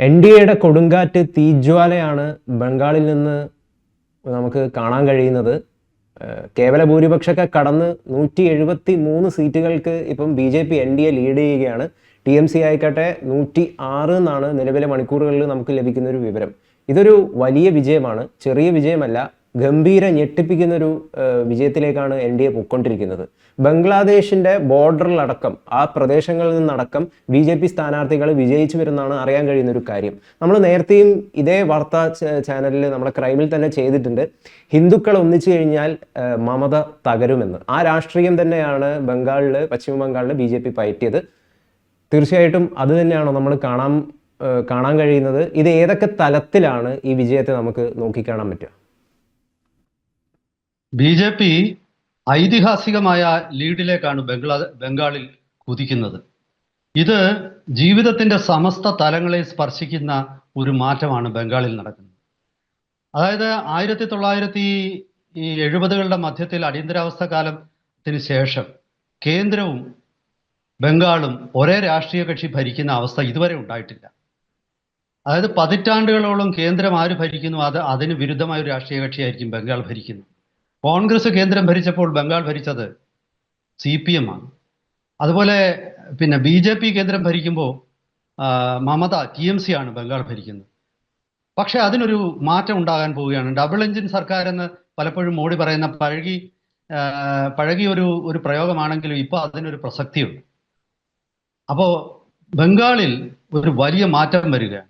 N D എയുടെ കൊടുങ്കാറ്റ് തീജ്വാലയാണ് ബംഗാളിൽ നിന്ന് നമുക്ക് കാണാൻ കഴിയുന്നത്. കേവല ഭൂരിപക്ഷമൊക്കെ കടന്ന് 173 സീറ്റുകൾക്ക് ഇപ്പം B J P N D A lead ചെയ്യുകയാണ്. ടി എം സി ആയിക്കട്ടെ 106 എന്നാണ് നിലവിലെ മണിക്കൂറുകളിൽ നമുക്ക് ലഭിക്കുന്ന ഒരു വിവരം. ഇതൊരു വലിയ വിജയമാണ്, ചെറിയ വിജയമല്ല. ഗംഭീര ഞെട്ടിപ്പിക്കുന്നൊരു വിജയത്തിലേക്കാണ് എൻ ഡി എ പൊയ്ക്കൊണ്ടിരിക്കുന്നത്. ബംഗ്ലാദേശിന്റെ ബോർഡറിലടക്കം ആ പ്രദേശങ്ങളിൽ നിന്നടക്കം ബി ജെ പി സ്ഥാനാർത്ഥികൾ വിജയിച്ചു വരുന്നതാണ് അറിയാൻ കഴിയുന്ന ഒരു കാര്യം. നമ്മൾ നേരത്തെയും ഇതേ വാർത്താ ചാനലിൽ നമ്മുടെ ക്രൈമിൽ തന്നെ ചെയ്തിട്ടുണ്ട്. ഹിന്ദുക്കൾ ഒന്നിച്ചു കഴിഞ്ഞാൽ മമത തകരുമെന്ന്. ആ രാഷ്ട്രീയം തന്നെയാണ് പശ്ചിമ ബംഗാളിൽ ബി ജെ പി പയറ്റിയത്. തീർച്ചയായിട്ടും അത് തന്നെയാണോ നമ്മൾ കാണാൻ കഴിയുന്നത്? ഇത് ഏതൊക്കെ തലത്തിലാണ് ഈ വിജയത്തെ നമുക്ക് നോക്കിക്കാണാൻ പറ്റുക? ബി ജെ പി ഐതിഹാസികമായ ലീഡിലേക്കാണ് ബംഗാളിൽ കുതിക്കുന്നത്. ഇത് ജീവിതത്തിന്റെ സമസ്ത തലങ്ങളെ സ്പർശിക്കുന്ന ഒരു മാറ്റമാണ് ബംഗാളിൽ നടക്കുന്നത്. അതായത് 1970കളുടെ മധ്യത്തിൽ അടിയന്തരാവസ്ഥ കാലത്തിന് ശേഷം കേന്ദ്രവും ബംഗാളും ഒരേ രാഷ്ട്രീയ കക്ഷി ഭരിക്കുന്ന അവസ്ഥ ഇതുവരെ ഉണ്ടായിട്ടില്ല. അതായത് പതിറ്റാണ്ടുകളോളം കേന്ദ്രം ആര് ഭരിക്കുന്നു അതിന് വിരുദ്ധമായ ഒരു രാഷ്ട്രീയ കക്ഷിയായിരിക്കും ബംഗാൾ ഭരിക്കുന്നത്. കോൺഗ്രസ് കേന്ദ്രം ഭരിച്ചപ്പോൾ ബംഗാൾ ഭരിച്ചത് CPM ആണ്. അതുപോലെ പിന്നെ ബി ജെ പി കേന്ദ്രം ഭരിക്കുമ്പോൾ മമത TMC ആണ് ബംഗാൾ ഭരിക്കുന്നത്. പക്ഷെ അതിനൊരു മാറ്റം ഉണ്ടാകാൻ പോവുകയാണ്. ഡബിൾ എഞ്ചിൻ സർക്കാർ എന്ന് പലപ്പോഴും മോഡി പറയുന്ന പഴകിയ ഒരു പ്രയോഗമാണെങ്കിലും ഇപ്പോൾ അതിനൊരു പ്രസക്തിയുണ്ട്. അപ്പോൾ ബംഗാളിൽ ഒരു വലിയ മാറ്റം വരികയാണ്.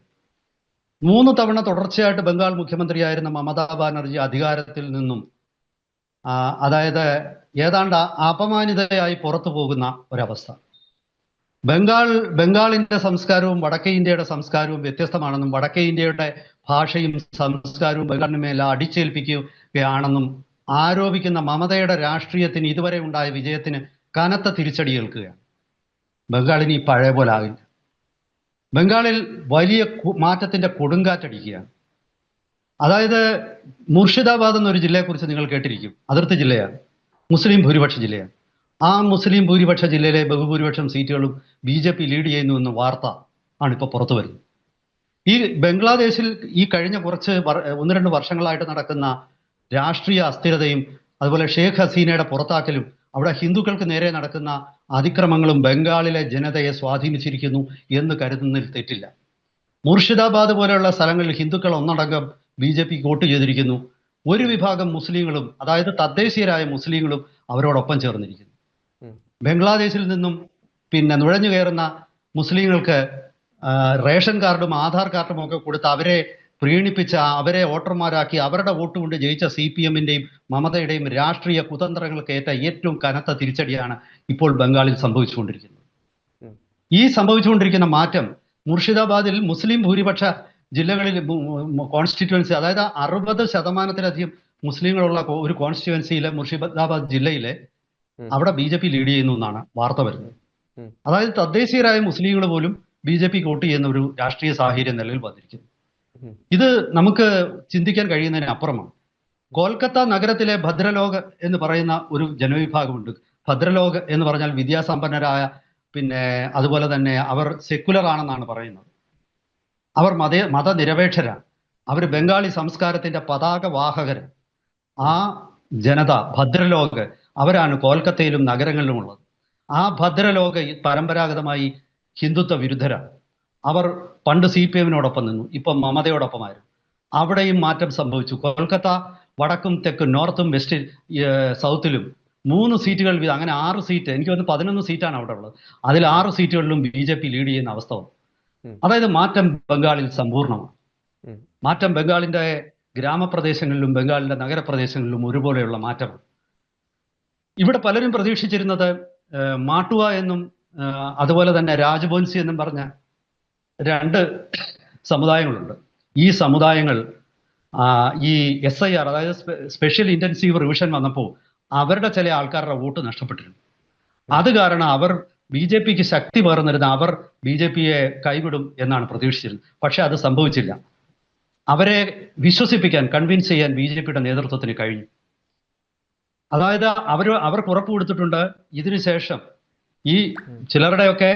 3 തവണ തുടർച്ചയായിട്ട് ബംഗാൾ മുഖ്യമന്ത്രിയായിരുന്ന മമതാ ബാനർജി അധികാരത്തിൽ നിന്നും അതായത് ഏതാണ്ട് അപമാനിതയായി പുറത്തു പോകുന്ന ഒരവസ്ഥ. ബംഗാളിന്റെ സംസ്കാരവും വടക്കേ ഇന്ത്യയുടെ സംസ്കാരവും വ്യത്യസ്തമാണെന്നും വടക്കേ ഇന്ത്യയുടെ ഭാഷയും സംസ്കാരവും ബംഗാളിന് മേലെ അടിച്ചേൽപ്പിക്കുകയാണെന്നും ആരോപിക്കുന്ന മമതയുടെ രാഷ്ട്രീയത്തിന് ഇതുവരെ ഉണ്ടായ വിജയത്തിന് കനത്ത തിരിച്ചടി ഏൽക്കുകയാണ്. ബംഗാളിനി പഴയ പോലെ ആകില്ല. ബംഗാളിൽ വലിയ മാറ്റത്തിന്റെ കൊടുങ്കാറ്റടിക്കുകയാണ്. അതായത് മുർഷിദാബാദ് എന്നൊരു ജില്ലയെക്കുറിച്ച് നിങ്ങൾ കേട്ടിരിക്കും. അതിർത്തി ജില്ലയാണ്, മുസ്ലിം ഭൂരിപക്ഷ ജില്ലയാണ്. ആ മുസ്ലിം ഭൂരിപക്ഷ ജില്ലയിലെ ബഹുഭൂരിപക്ഷം സീറ്റുകളും BJP ലീഡ് ചെയ്യുന്നു എന്ന വാർത്ത ആണ് ഇപ്പോൾ പുറത്തു വരുന്നത്. ഈ ബംഗ്ലാദേശിൽ ഈ കഴിഞ്ഞ 1-2 വർഷങ്ങളായിട്ട് നടക്കുന്ന രാഷ്ട്രീയ അസ്ഥിരതയും അതുപോലെ ഷേഖ് ഹസീനയുടെ പുറത്താക്കലും അവിടെ ഹിന്ദുക്കൾക്ക് നേരെ നടക്കുന്ന അതിക്രമങ്ങളും ബംഗാളിലെ ജനതയെ സ്വാധീനിച്ചിരിക്കുന്നു എന്ന് കരുതുന്നതിൽ തെറ്റില്ല. മുർഷിദാബാദ് പോലെയുള്ള സ്ഥലങ്ങളിൽ ഹിന്ദുക്കൾ ഒന്നടങ്കം BJP വോട്ട് ചെയ്തിരിക്കുന്നു. ഒരു വിഭാഗം മുസ്ലിങ്ങളും അതായത് തദ്ദേശീയരായ മുസ്ലിങ്ങളും അവരോടൊപ്പം ചേർന്നിരിക്കുന്നു. ബംഗ്ലാദേശിൽ നിന്നും നുഴഞ്ഞു കയറുന്ന മുസ്ലിങ്ങൾക്ക് റേഷൻ കാർഡും ആധാർ കാർഡും ഒക്കെ കൊടുത്ത് അവരെ പ്രീണിപ്പിച്ച അവരെ വോട്ടർമാരാക്കി അവരുടെ വോട്ട് കൊണ്ട് ജയിച്ച CPM-ന്റെയും മമതയുടെയും രാഷ്ട്രീയ കുതന്ത്രങ്ങൾക്ക് ഏറ്റ ഏറ്റവും കനത്ത തിരിച്ചടിയാണ് ഇപ്പോൾ ബംഗാളിൽ സംഭവിച്ചുകൊണ്ടിരിക്കുന്നത്. ഈ സംഭവിച്ചുകൊണ്ടിരിക്കുന്ന മാറ്റം മുർഷിദാബാദിൽ മുസ്ലിം ഭൂരിപക്ഷ ജില്ലകളിൽ കോൺസ്റ്റിറ്റ്യുവൻസി അതായത് 60% മുസ്ലിങ്ങളുള്ള ഒരു കോൺസ്റ്റിറ്റ്യുവൻസിയിലെ മുർഷിദാബാദ് ജില്ലയിലെ അവിടെ BJP ലീഡ് ചെയ്യുന്നു എന്നാണ് വാർത്ത വരുന്നത്. അതായത് തദ്ദേശീയരായ മുസ്ലിങ്ങൾ പോലും BJPക്ക് വോട്ട് ചെയ്യുന്ന ഒരു രാഷ്ട്രീയ സാഹചര്യം നിലവിൽ വന്നിരിക്കുന്നു. ഇത് നമുക്ക് ചിന്തിക്കാൻ കഴിയുന്നതിന് അപ്പുറമാണ്. കൊൽക്കത്ത നഗരത്തിലെ ഭദ്രലോക് എന്ന് പറയുന്ന ഒരു ജനവിഭാഗമുണ്ട്. ഭദ്രലോക് എന്ന് പറഞ്ഞാൽ വിദ്യാസമ്പന്നരായ അതുപോലെ തന്നെ അവർ സെക്കുലർ ആണെന്നാണ് പറയുന്നത്. അവർ മതനിരപേക്ഷരാണ്. അവർ ബംഗാളി സംസ്കാരത്തിന്റെ പതാക വാഹകരാണ്. ആ ജനത ഭദ്രലോക് അവരാണ് കൊൽക്കത്തയിലും നഗരങ്ങളിലും ഉള്ളത്. ആ ഭദ്രലോക് പരമ്പരാഗതമായി ഹിന്ദുത്വ വിരുദ്ധരാണ്. അവർ പണ്ട് CPM-നോടൊപ്പം നിന്നു, ഇപ്പം മമതയോടൊപ്പമായിരുന്നു. അവിടെയും മാറ്റം സംഭവിച്ചു. കൊൽക്കത്ത വടക്കും തെക്കും നോർത്തും വെസ്റ്റ് സൗത്തിലും 3 സീറ്റുകൾ വീതം, അങ്ങനെ 6 സീറ്റ്, എനിക്ക് തോന്നുന്നു 11 സീറ്റാണ് അവിടെ ഉള്ളത്. അതിൽ 6 സീറ്റുകളിലും BJP ലീഡ് ചെയ്യുന്ന അവസ്ഥ വന്നു. അതായത് മാറ്റം ബംഗാളിൽ സമ്പൂർണ്ണമാണ്. മാറ്റം ബംഗാളിന്റെ ഗ്രാമപ്രദേശങ്ങളിലും ബംഗാളിന്റെ നഗരപ്രദേശങ്ങളിലും ഒരുപോലെയുള്ള മാറ്റമാണ്. ഇവിടെ പലരും പ്രതീക്ഷിച്ചിരുന്നത് മാട്ടുവ എന്നും അതുപോലെ തന്നെ രാജ്ബോൻസി എന്നും പറഞ്ഞ 2 സമുദായങ്ങളുണ്ട്. ഈ സമുദായങ്ങൾ ഈ SIR അതായത് സ്പെഷ്യൽ ഇന്റൻസീവ് റിവിഷൻ വന്നപ്പോൾ അവരുടെ ചില ആൾക്കാരുടെ വോട്ട് നഷ്ടപ്പെട്ടിരുന്നു. അത് കാരണം അവർ BJPക്ക് ശക്തി പകർന്നിരുന്ന അവർ BJPയെ കൈവിടും എന്നാണ് പ്രതീക്ഷിച്ചിരുന്നത്. പക്ഷെ അത് സംഭവിച്ചില്ല. അവരെ വിശ്വസിപ്പിക്കാൻ, കൺവിൻസ് ചെയ്യാൻ BJPയുടെ നേതൃത്വത്തിന് കഴിഞ്ഞു. അതായത് അവർക്ക് ഉറപ്പ് കൊടുത്തിട്ടുണ്ട് ഇതിനുശേഷം ഈ ചിലരുടെയൊക്കെ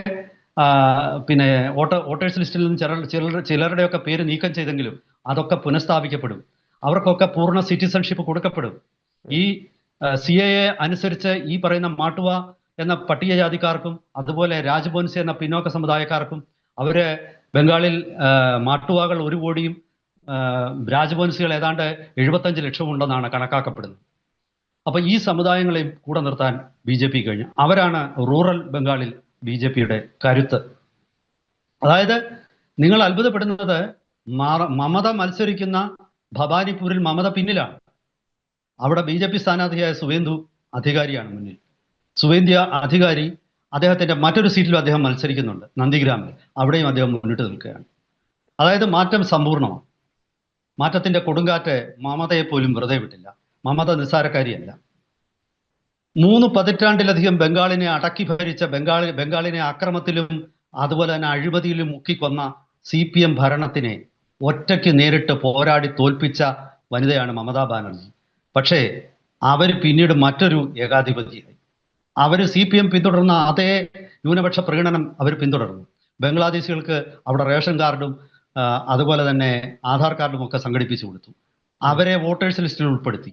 പിന്നെ വോട്ടേഴ്സ് ലിസ്റ്റിൽ നിന്ന് ചിലരുടെയൊക്കെ പേര് നീക്കം ചെയ്തെങ്കിലും അതൊക്കെ പുനഃസ്ഥാപിക്കപ്പെടും. അവർക്കൊക്കെ പൂർണ്ണ സിറ്റിസൺഷിപ്പ് കൊടുക്കപ്പെടും. ഈ CAA അനുസരിച്ച് ഈ പറയുന്ന മാട്ടുവ എന്ന പട്ടികജാതിക്കാർക്കും അതുപോലെ രാജബോൻസി എന്ന പിന്നോക്ക സമുദായക്കാർക്കും അവര് ബംഗാളിൽ മാട്ടുവകൾ 1 കോടിയും രാജബോൻസികൾ ഏതാണ്ട് 75 ലക്ഷവും ഉണ്ടെന്നാണ് കണക്കാക്കപ്പെടുന്നത്. അപ്പൊ ഈ സമുദായങ്ങളെയും കൂടെ നിർത്താൻ BJP കഴിഞ്ഞു. അവരാണ് റൂറൽ ബംഗാളിൽ BJPയുടെ കരുത്ത്. അതായത് നിങ്ങൾ അത്ഭുതപ്പെടുന്നത് മമത മത്സരിക്കുന്ന ഭവാനിപ്പൂരിൽ മമത പിന്നിലാണ്. അവിടെ BJP സ്ഥാനാർത്ഥിയായ സുവേന്ദു അധികാരിയാണ് മുന്നിൽ. സുവേന്ദു അധികാരി അദ്ദേഹത്തിന്റെ മറ്റൊരു സീറ്റിലും അദ്ദേഹം മത്സരിക്കുന്നുണ്ട്, നന്ദിഗ്രാമിൽ. അവിടെയും അദ്ദേഹം മുന്നിട്ട് നിൽക്കുകയാണ്. അതായത് മാറ്റം സമ്പൂർണ്ണമാണ്. മാറ്റത്തിന്റെ കൊടുങ്കാറ്റ് മമതയെ പോലും വെറുതെ വിട്ടില്ല. മമത നിസ്സാരക്കാരിയല്ല. 3 പതിറ്റാണ്ടിലധികം ബംഗാളിനെ അടക്കി ഭരിച്ച ബംഗാളിനെ അക്രമത്തിലും അതുപോലെ തന്നെ അഴിമതിയിലും മുക്കിക്കൊന്ന CPM ഭരണത്തിനെ ഒറ്റയ്ക്ക് നേരിട്ട് പോരാടി തോൽപ്പിച്ച വനിതയാണ് മമതാ ബാനർജി. പക്ഷേ അവർ പിന്നീട് മറ്റൊരു ഏകാധിപതിയായി. അവർ CPM പിന്തുടർന്ന അതേ ന്യൂനപക്ഷ പ്രകടനം അവർ പിന്തുടർന്നു. ബംഗ്ലാദേശികൾക്ക് അവിടെ റേഷൻ കാർഡും അതുപോലെ തന്നെ ആധാർ കാർഡും ഒക്കെ സംഘടിപ്പിച്ചു കൊടുത്തു. അവരെ വോട്ടേഴ്സ് ലിസ്റ്റിൽ ഉൾപ്പെടുത്തി.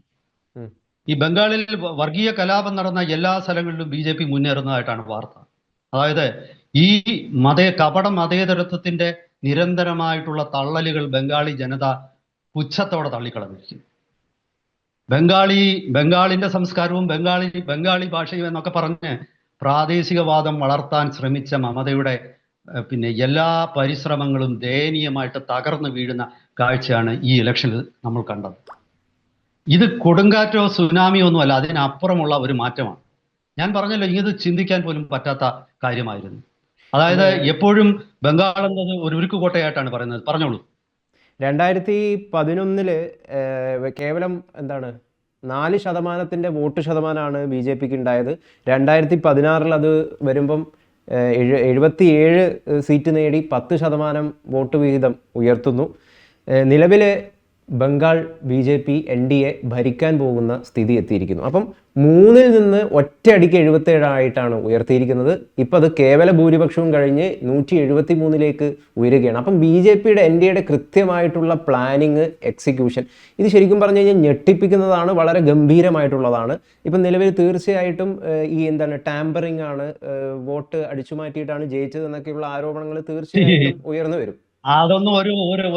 ഈ ബംഗാളിൽ വർഗീയ കലാപം നടന്ന എല്ലാ സ്ഥലങ്ങളിലും BJP മുന്നേറുന്നതായിട്ടാണ് വാർത്ത. അതായത് ഈ കപട മതേതരത്വത്തിന്റെ നിരന്തരമായിട്ടുള്ള തള്ളലുകൾ ബംഗാളി ജനത പുച്ഛത്തോടെ തള്ളിക്കളഞ്ഞിരിക്കും. ബംഗാളിന്റെ സംസ്കാരവും ബംഗാളി ഭാഷയും എന്നൊക്കെ പറഞ്ഞ് പ്രാദേശികവാദം വളർത്താൻ ശ്രമിച്ച മമതയുടെ പിന്നെ എല്ലാ പരിശ്രമങ്ങളും ദയനീയമായിട്ട് തകർന്നു വീഴുന്ന കാഴ്ചയാണ് ഈ ഇലക്ഷനിൽ നമ്മൾ കണ്ടത്. ഇത് കൊടുങ്കാറ്റോ സുനാമിയോ ഒന്നുമല്ല, അതിനപ്പുറമുള്ള ഒരു മാറ്റമാണ്. ഞാൻ പറഞ്ഞല്ലോ, ഇത് ചിന്തിക്കാൻ പോലും പറ്റാത്ത കാര്യമായിരുന്നു. അതായത് എപ്പോഴും ബംഗാൾ എന്നത് ഒരു ഉരുക്കുകോട്ടയായിട്ടാണ് പറയുന്നത്. പറഞ്ഞോളൂ. 2011 കേവലം 4% വോട്ട് ശതമാനമാണ് BJPക്ക് ഉണ്ടായത്. 2016 അത് വരുമ്പം 77 സീറ്റ് നേടി 10% വോട്ട് വിഹിതം ഉയർത്തുന്നു. നിലവിലെ ബംഗാൾ BJP NDA ഭരിക്കാൻ പോകുന്ന സ്ഥിതി എത്തിയിരിക്കുന്നു. അപ്പം 3-ൽ നിന്ന് ഒറ്റയടിക്ക് 77 ആയിട്ടാണ് ഉയർത്തിയിരിക്കുന്നത്. ഇപ്പം അത് കേവല ഭൂരിപക്ഷവും കഴിഞ്ഞ് 173-ലേക്ക് ഉയരുകയാണ്. അപ്പം BJPയുടെ NDAയുടെ കൃത്യമായിട്ടുള്ള പ്ലാനിങ്, എക്സിക്യൂഷൻ, ഇത് ശരിക്കും പറഞ്ഞു കഴിഞ്ഞാൽ ഞെട്ടിപ്പിക്കുന്നതാണ്, വളരെ ഗംഭീരമായിട്ടുള്ളതാണ്. ഇപ്പം നിലവിൽ തീർച്ചയായിട്ടും ഈ ടാമ്പറിംഗ് ആണ്, വോട്ട് അടിച്ചു മാറ്റിയിട്ടാണ് ജയിച്ചത് എന്നൊക്കെയുള്ള ആരോപണങ്ങൾ തീർച്ചയായിട്ടും ഉയർന്നു വരും. അതൊന്നും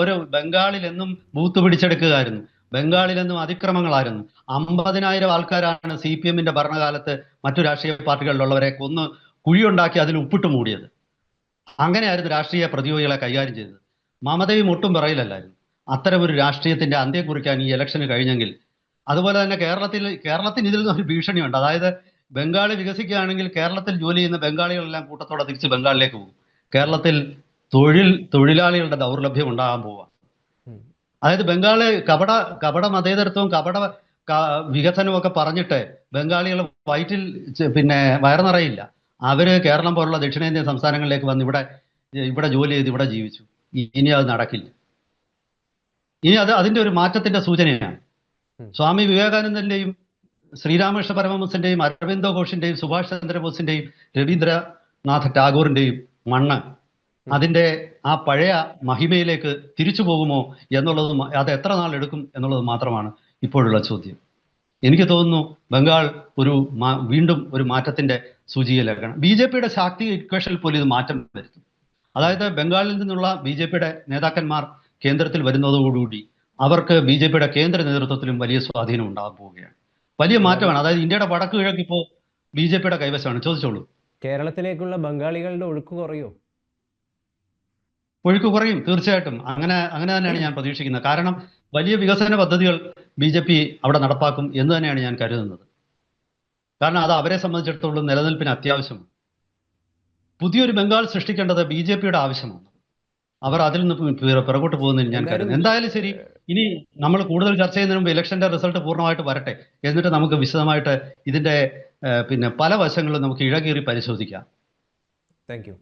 ഒരു ബംഗാളിൽ എന്നും ബൂത്ത് പിടിച്ചെടുക്കുകയായിരുന്നു. ബംഗാളിൽ എന്നും അതിക്രമങ്ങളായിരുന്നു. 50,000 ആൾക്കാരാണ് CPMന്റെ ഭരണകാലത്ത് മറ്റു രാഷ്ട്രീയ പാർട്ടികളിലുള്ളവരെ കൊന്ന് കുഴിയുണ്ടാക്കി അതിൽ ഉപ്പിട്ട് മൂടിയത്. അങ്ങനെയായിരുന്നു രാഷ്ട്രീയ പ്രതിയോഗികളെ കൈകാര്യം ചെയ്തത്. മമതയും ഒട്ടും പറയിലല്ലായിരുന്നു. അത്തരമൊരു രാഷ്ട്രീയത്തിന്റെ അന്ത്യം കുറിക്കാൻ ഈ ഇലക്ഷന് കഴിഞ്ഞെങ്കിൽ. അതുപോലെ തന്നെ കേരളത്തിന് ഇതിൽ നിന്ന് ഒരു ഭീഷണിയുണ്ട്. അതായത് ബംഗാൾ വികസിക്കുകയാണെങ്കിൽ കേരളത്തിൽ ജോലി ചെയ്യുന്ന ബംഗാളികളെല്ലാം കൂട്ടത്തോടെ തിരിച്ച് ബംഗാളിലേക്ക് പോകും. കേരളത്തിൽ തൊഴിലാളികളുടെ ദൗർലഭ്യം ഉണ്ടാകാൻ പോവുക. അതായത് ബംഗാള് കപട മതേതരത്വവും വികസനവും ഒക്കെ പറഞ്ഞിട്ട് ബംഗാളികൾ വയറ്റിൽ വയറ് നിറയില്ല. അവര് കേരളം പോലുള്ള ദക്ഷിണേന്ത്യൻ സംസ്ഥാനങ്ങളിലേക്ക് വന്ന് ഇവിടെ ജോലി ചെയ്ത് ഇവിടെ ജീവിച്ചു. ഇനി അത് നടക്കില്ല. ഇനി അതിന്റെ ഒരു മാറ്റത്തിന്റെ സൂചനയാണ്. സ്വാമി വിവേകാനന്ദന്റെയും ശ്രീരാമകൃഷ്ണ പരമഹംസന്റെയും അരവിന്ദോ ഘോഷിന്റെയും സുഭാഷ് ചന്ദ്രബോസിന്റെയും രവീന്ദ്രനാഥ ടാഗോറിന്റെയും മണ്ണ് അതിന്റെ ആ പഴയ മഹിമയിലേക്ക് തിരിച്ചു പോകുമോ എന്നുള്ളത്, അത് എത്ര നാൾ എടുക്കും എന്നുള്ളത് മാത്രമാണ് ഇപ്പോഴുള്ള ചോദ്യം. എനിക്ക് തോന്നുന്നു ബംഗാൾ വീണ്ടും ഒരു മാറ്റത്തിന്റെ സൂചികയിലേക്കാണ്. BJPയുടെ ശാക്തി ഇക്വേഷനിൽ പോലും ഇത് മാറ്റം വരുത്തും. അതായത് ബംഗാളിൽ നിന്നുള്ള BJPയുടെ നേതാക്കന്മാർ കേന്ദ്രത്തിൽ വരുന്നതോടുകൂടി അവർക്ക് BJPയുടെ കേന്ദ്ര നേതൃത്വത്തിലും വലിയ സ്വാധീനം ഉണ്ടാകാൻ പോവുകയാണ്. വലിയ മാറ്റമാണ്. അതായത് ഇന്ത്യയുടെ വടക്ക് കിഴക്ക് ഇപ്പോൾ BJPയുടെ കൈവശമാണ്. ചോദിച്ചോളൂ. കേരളത്തിലേക്കുള്ള ബംഗാളികളുടെ ഒഴുക്ക് കുറയോ? ഒഴുക്ക് കുറയും, തീർച്ചയായിട്ടും. അങ്ങനെ തന്നെയാണ് ഞാൻ പ്രതീക്ഷിക്കുന്നത്. കാരണം വലിയ വികസന പദ്ധതികൾ BJP അവിടെ നടപ്പാക്കും എന്ന് തന്നെയാണ് ഞാൻ കരുതുന്നത്. കാരണം അത് അവരെ സംബന്ധിച്ചിടത്തോളം നിലനിൽപ്പിന് അത്യാവശ്യമാണ്. പുതിയൊരു ബംഗാൾ സൃഷ്ടിക്കേണ്ടത് BJPയുടെ ആവശ്യമാണ്. അവർ അതിൽ നിന്ന് പിറകോട്ട് പോകുന്നതിന് ഞാൻ കരുതുന്നു. എന്തായാലും ശരി, ഇനി നമ്മൾ കൂടുതൽ ചർച്ച ചെയ്യുന്നതിന് മുമ്പ് ഇലക്ഷന്റെ റിസൾട്ട് പൂർണ്ണമായിട്ട് വരട്ടെ. എന്നിട്ട് നമുക്ക് വിശദമായിട്ട് ഇതിന്റെ പല വശങ്ങളും നമുക്ക് ഇഴകീറി പരിശോധിക്കാം. Thank you.